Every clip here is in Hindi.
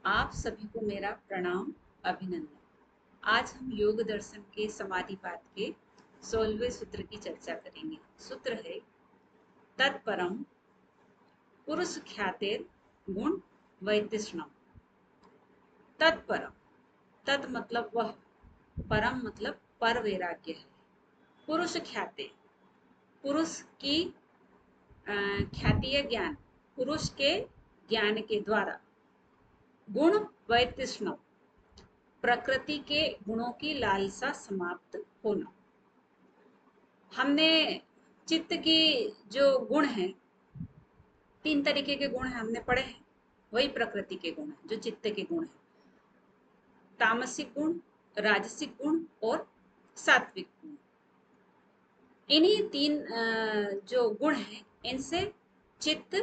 आप सभी को मेरा प्रणाम, अभिनंदन। आज हम योग दर्शन के समाधिपाद के 16वें सूत्र की चर्चा करेंगे। सूत्र है तत्परम पुरुष ख्यातेर गुण वैतृष्णम। तत्परम, तत् मतलब वह, परम मतलब पर वैराग्य है। पुरुष ख्याते, पुरुष की ख्याति या ज्ञान, पुरुष के ज्ञान के द्वारा। गुण वैतृष्णम, प्रकृति के गुणों की लालसा समाप्त होना। हमने चित्त की जो गुण हैं, 3 तरीके के गुण हैं, हमने पढ़े हैं। वही प्रकृति के गुण हैं जो चित्त के गुण हैं। तामसिक गुण, राजसिक गुण और सात्विक गुण। इन्हीं 3 जो गुण हैं, इनसे चित्त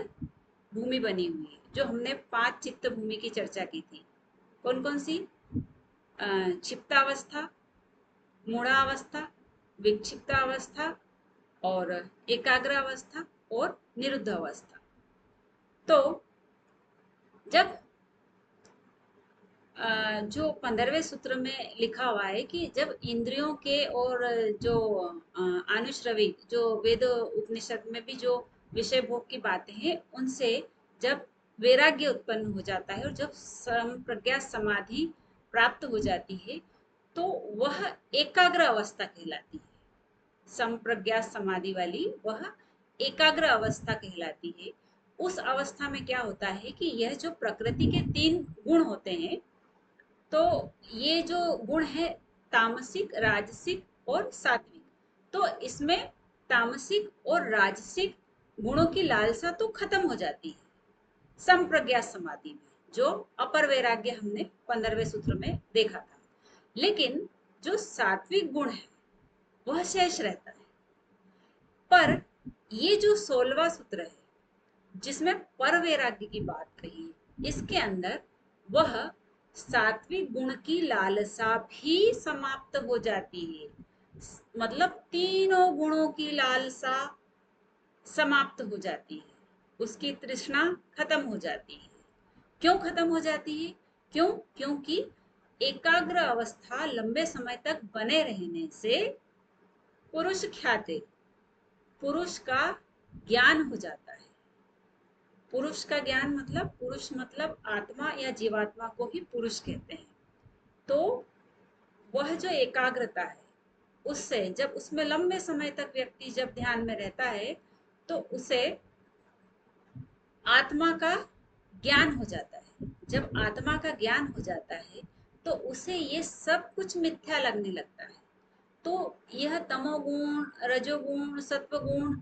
भूमि बनी हुई है। जो हमने 5 चित्त भूमि की चर्चा की थी। कौन कौन सी? क्षिप्तावस्था, मूढ़ावस्था, विक्षिप्तावस्था और एकाग्रावस्था और निरुद्ध अवस्था। तो जब जो 15वें सूत्र में लिखा हुआ है कि जब इंद्रियों के और जो आनुश्रविक, जो वेद उपनिषद में भी जो विषय भोग की बातें हैं, उनसे जब वैराग्य उत्पन्न हो जाता है और जब संप्रज्ञा समाधि प्राप्त हो जाती है, तो वह एकाग्र अवस्था कहलाती है। संप्रज्ञा समाधि वाली वह एकाग्र अवस्था कहलाती है। उस अवस्था में क्या होता है कि यह जो प्रकृति के 3 गुण होते हैं, तो ये जो गुण है तामसिक, राजसिक और सात्विक, तो इसमें तामसिक और राजसिक गुणों की लालसा तो खत्म हो जाती है संप्रज्ञा समाधि में, जो अपर वैराग्य हमने 15वें सूत्र में देखा था। लेकिन जो सात्विक गुण है वह शेष रहता है। पर ये जो 16वां सूत्र है जिसमें पर वैराग्य की बात कही है, इसके अंदर वह सात्विक गुण की लालसा भी समाप्त हो जाती है। मतलब तीनों गुणों की लालसा समाप्त हो जाती है, उसकी तृष्णा खत्म हो जाती है। क्यों खत्म हो जाती है? क्योंकि एकाग्र अवस्था लंबे समय तक बने रहने से पुरुष ख्याते, पुरुष का ज्ञान हो जाता है। पुरुष का ज्ञान मतलब, पुरुष मतलब आत्मा या जीवात्मा को ही पुरुष कहते हैं। तो वह जो एकाग्रता है, उससे जब उसमें लंबे समय तक व्यक्ति जब ध्यान में रहता है, तो उसे आत्मा का ज्ञान हो जाता है। जब आत्मा का ज्ञान हो जाता है, तो उसे ये सब कुछ मिथ्या लगने लगता है। तो यह तमोगुण, रजोगुण, सत्वगुण,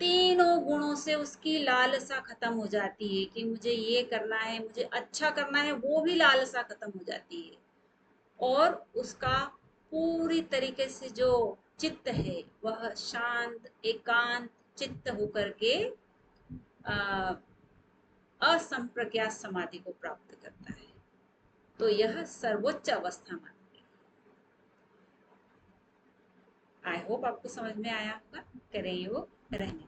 तीनों गुणों से उसकी लालसा खत्म हो जाती है कि मुझे ये करना है, मुझे अच्छा करना है, वो भी लालसा खत्म हो जाती है। और उसका पूरी तरीके से जो चित्त है वह शांत एकांत चित्त होकर के असंप्रज्ञात समाधि को प्राप्त करता है। तो यह सर्वोच्च अवस्था मानी। आई होप आपको समझ में आया होगा। करें योग, रहने